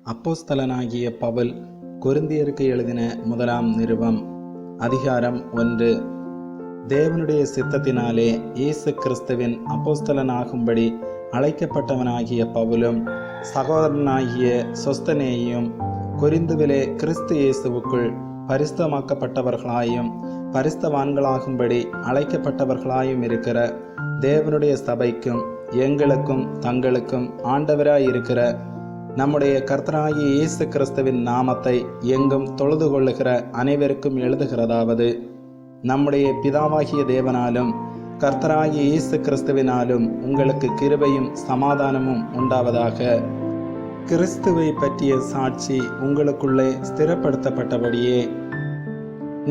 அப்போஸ்தலனாகிய பவுல் கொரிந்தியருக்கு எழுதின முதலாம் நிருபம் அதிகாரம் 1. தேவனுடைய சித்தத்தினாலே இயேசு கிறிஸ்துவின் அப்போஸ்தலனாகும்படி அழைக்கப்பட்டவனாகிய பவுலும் சகோதரனாகிய சொஸ்தனேயும் கொரிந்துவிலே கிறிஸ்து இயேசுவுக்குள் பரிசுத்தமாக்கப்பட்டவர்களாயும் பரிசுத்தவான்களாகும்படி அழைக்கப்பட்டவர்களாயும் இருக்கிற தேவனுடைய சபைக்கும் எங்களுக்கும் தங்களுக்கும் ஆண்டவராயிருக்கிற நம்முடைய கர்த்தராகிய இயேசு கிறிஸ்துவின் நாமத்தை எங்கும் தொழுது கொள்ளுகிற அனைவருக்கும் எழுதுகிறதாவது, நம்முடைய பிதாவாகிய தேவனாலும் கர்த்தராகிய இயேசு கிறிஸ்துவினாலும் உங்களுக்கு கிருபையும் சமாதானமும் உண்டாவதாக. கிறிஸ்துவை பற்றிய சாட்சி உங்களுக்குள்ளே ஸ்திரப்படுத்தப்பட்டபடியே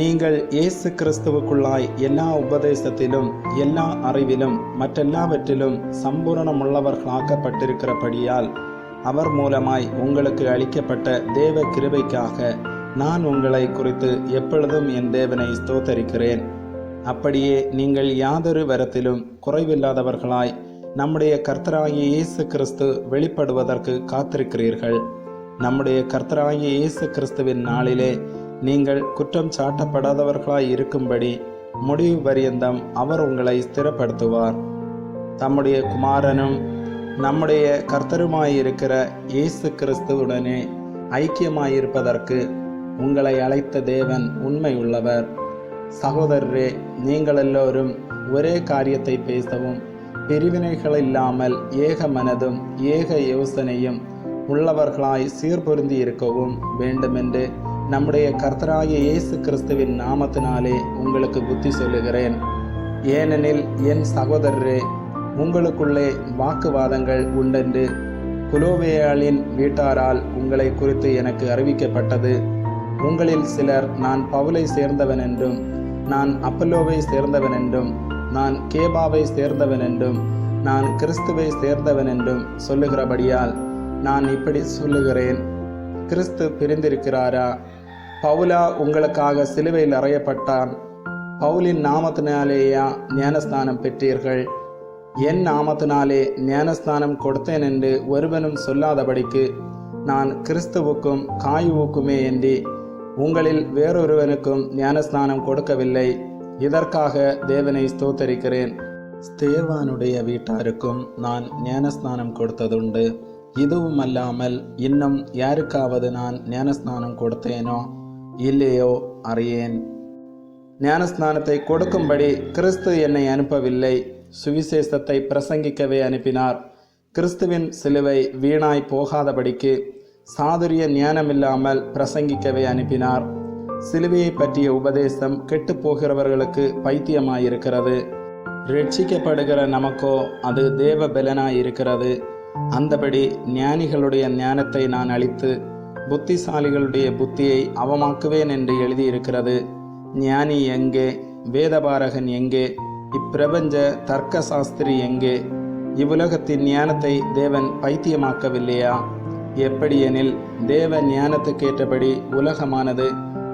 நீங்கள் இயேசு கிறிஸ்துவுக்குள்ளாய் எல்லா உபதேசத்திலும் எல்லா அறிவிலும் மற்றெல்லாவற்றிலும் சம்பூரணமுள்ளவர்களாக்கப்பட்டிருக்கிறபடியால் அவர் மூலமாய் உங்களுக்கு அளிக்கப்பட்ட தேவ கிருபைக்காக நான் உங்களை குறித்து எப்பொழுதும் என் தேவனை ஸ்தோத்தரிக்கிறேன். அப்படியே நீங்கள் யாதொரு வரத்திலும் குறைவில்லாதவர்களாய் நம்முடைய கர்த்தராகிய இயேசு கிறிஸ்து வெளிப்படுவதற்கு காத்திருக்கிறீர்கள். நம்முடைய கர்த்தராகிய இயேசு கிறிஸ்துவின் நாளிலே நீங்கள் குற்றம் சாட்டப்படாதவர்களாய் இருக்கும்படி முடிவு பரியந்தம் அவர் உங்களை ஸ்திரப்படுத்துவார். தம்முடைய குமாரனும் நம்முடைய கர்த்தருமாயிருக்கிற இயேசு கிறிஸ்துவுடனே ஐக்கியமாயிருப்பதற்கு உங்களை அழைத்த தேவன் உண்மை உள்ளவர். சகோதரரே, நீங்கள் எல்லோரும் ஒரே காரியத்தை பேசவும் பிரிவினைகளில்லாமல் ஏக மனதும் ஏக யோசனையும் உள்ளவர்களாய் சீர்பொருந்தி இருக்கவும் வேண்டுமென்று நம்முடைய கர்த்தராகிய இயேசு கிறிஸ்துவின் நாமத்தினாலே உங்களுக்கு புத்தி சொல்லுகிறேன். ஏனெனில் என் சகோதரரே, உங்களுக்குள்ளே வாக்குவாதங்கள் உண்டென்று குலோவேயாளின் வீட்டாரால் உங்களை குறித்து எனக்கு அறிவிக்கப்பட்டது. உங்களில் சிலர் நான் பவுலை சேர்ந்தவன் என்றும் நான் அப்பல்லோவை சேர்ந்தவன் என்றும் நான் கேபாவை சேர்ந்தவன் என்றும் நான் கிறிஸ்துவை சேர்ந்தவன் என்றும் சொல்லுகிறபடியால் நான் இப்படி சொல்லுகிறேன். கிறிஸ்து பிரிந்திருக்கிறாரா? பவுலா உங்களுக்காக சிலுவையில் அறையப்பட்டான்? பவுலின் நாமத்தினாலேயா ஞானஸ்நானம் பெற்றீர்கள்? என் நாமத்தினாலே ஞானஸ்நானம் கொடுத்தேன் என்று ஒருவனும் சொல்லாதபடிக்கு நான் கிறிஸ்துவுக்கும் காயுவுக்குமே என்று உங்களில் வேறொருவனுக்கும் ஞானஸ்நானம் கொடுக்கவில்லை. இதற்காக தேவனை ஸ்தோத்தரிக்கிறேன். ஸ்தேவானுடைய வீட்டாருக்கும் நான் ஞானஸ்நானம் கொடுத்ததுண்டு. இதுவும் அல்லாமல் இன்னும் யாருக்காவது நான் ஞானஸ்நானம் கொடுத்தேனோ இல்லையோ அறியேன். ஞானஸ்நானத்தை கொடுக்கும்படி கிறிஸ்து என்னை அனுப்பவில்லை, சுவிசேஷத்தை பிரசங்கிக்கவே அனுப்பினார். கிறிஸ்துவின் சிலுவை வீணாய் போகாதபடிக்கு சாதுரிய ஞானமில்லாமல் பிரசங்கிக்கவே அனுப்பினார். சிலுவையை பற்றிய உபதேசம் கெட்டு போகிறவர்களுக்கு பைத்தியமாயிருக்கிறது, ரட்சிக்கப்படுகிற நமக்கோ அது தேவ பலனாயிருக்கிறது. அந்தபடி ஞானிகளுடைய ஞானத்தை நான் அழித்து புத்திசாலிகளுடைய புத்தியை அவமாக்குவேன் என்று எழுதியிருக்கிறது. ஞானி எங்கே? வேதபாரகன் எங்கே? இப்பிரபஞ்ச தர்க்க சாஸ்திரி எங்கே? இவ்வுலகத்தின் ஞானத்தை தேவன் பைத்தியமாக்கவில்லையா? எப்படியெனில் தேவ ஞானத்துக்கேற்றபடி உலகமானது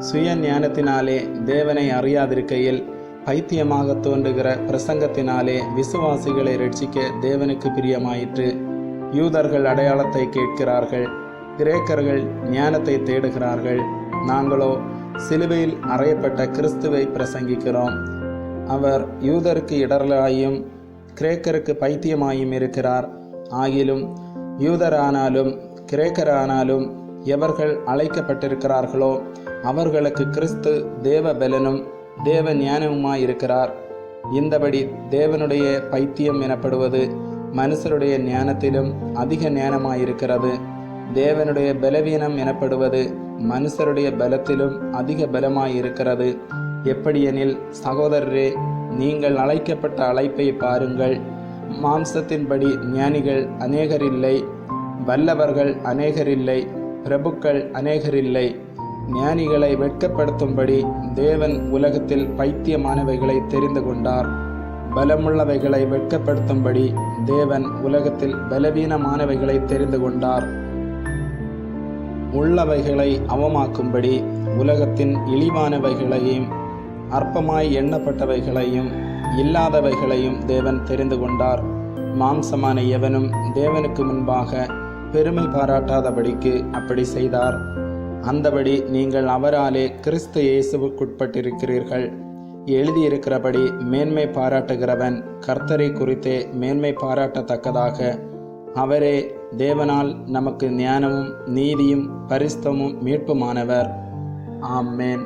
சுய ஞானத்தினாலே தேவனை அறியாதிருக்கையில் பைத்தியமாக தோன்றுகிற பிரசங்கத்தினாலே விசுவாசிகளை ரட்சிக்க தேவனுக்கு பிரியமாயிற்று. யூதர்கள் அடையாளத்தை கேட்கிறார்கள், கிரேக்கர்கள் ஞானத்தை தேடுகிறார்கள். நாங்களோ சிலுவையில் அறையப்பட்ட கிறிஸ்துவை பிரசங்கிக்கிறோம். அவர் யூதருக்கு இடரலாயும் கிரேக்கருக்கு பைத்தியமாயும் இருக்கிறார். ஆகிலும் யூதரானாலும் கிரேக்கரானாலும் எவர்கள் அழைக்கப்பட்டிருக்கிறார்களோ அவர்களுக்கு கிறிஸ்து தேவ பலனும் தேவ ஞானமுமாயிருக்கிறார். இந்தபடி தேவனுடைய பைத்தியம் எனப்படுவது மனுஷருடைய ஞானத்திலும் அதிக ஞானமாயிருக்கிறது. தேவனுடைய பலவீனம் எனப்படுவது மனுஷருடைய பலத்திலும் அதிக பலமாயிருக்கிறது. எப்படியெனில் சகோதரரே, நீங்கள் அழைக்கப்பட்ட அழைப்பை பாருங்கள். மாம்சத்தின்படி ஞானிகள் அநேகரில்லை, வல்லவர்கள் அநேகரில்லை, பிரபுக்கள் அநேகரில்லை. ஞானிகளை வெட்கப்படுத்தும்படி தேவன் உலகத்தில் பைத்தியமானவைகளை தெரிந்து கொண்டார். பலமுள்ளவைகளை வெட்கப்படுத்தும்படி தேவன் உலகத்தில் பலவீனமானவைகளை தெரிந்து கொண்டார். உள்ளவைகளை அவமாக்கும்படி உலகத்தின் இழிவானவைகளையும் அற்பமாய் எண்ணப்பட்டவைகளையும் இல்லாதவைகளையும் தேவன் தெரிந்து கொண்டார். மாம்சமான எவனும் தேவனுக்கு முன்பாக பெருமை பாராட்டாதபடிக்கு அப்படி செய்தார். அந்தபடி நீங்கள் அவராலே கிறிஸ்து இயேசுவுக்குட்பட்டிருக்கிறீர்கள். எழுதியிருக்கிறபடி மேன்மை பாராட்டுகிறவன் கர்த்தரை குறித்தே மேன்மை பாராட்டத்தக்கதாக அவரே தேவனால் நமக்கு ஞானமும் நீதியும் பரிசுத்தமும் மீட்புமானவர். ஆமென்.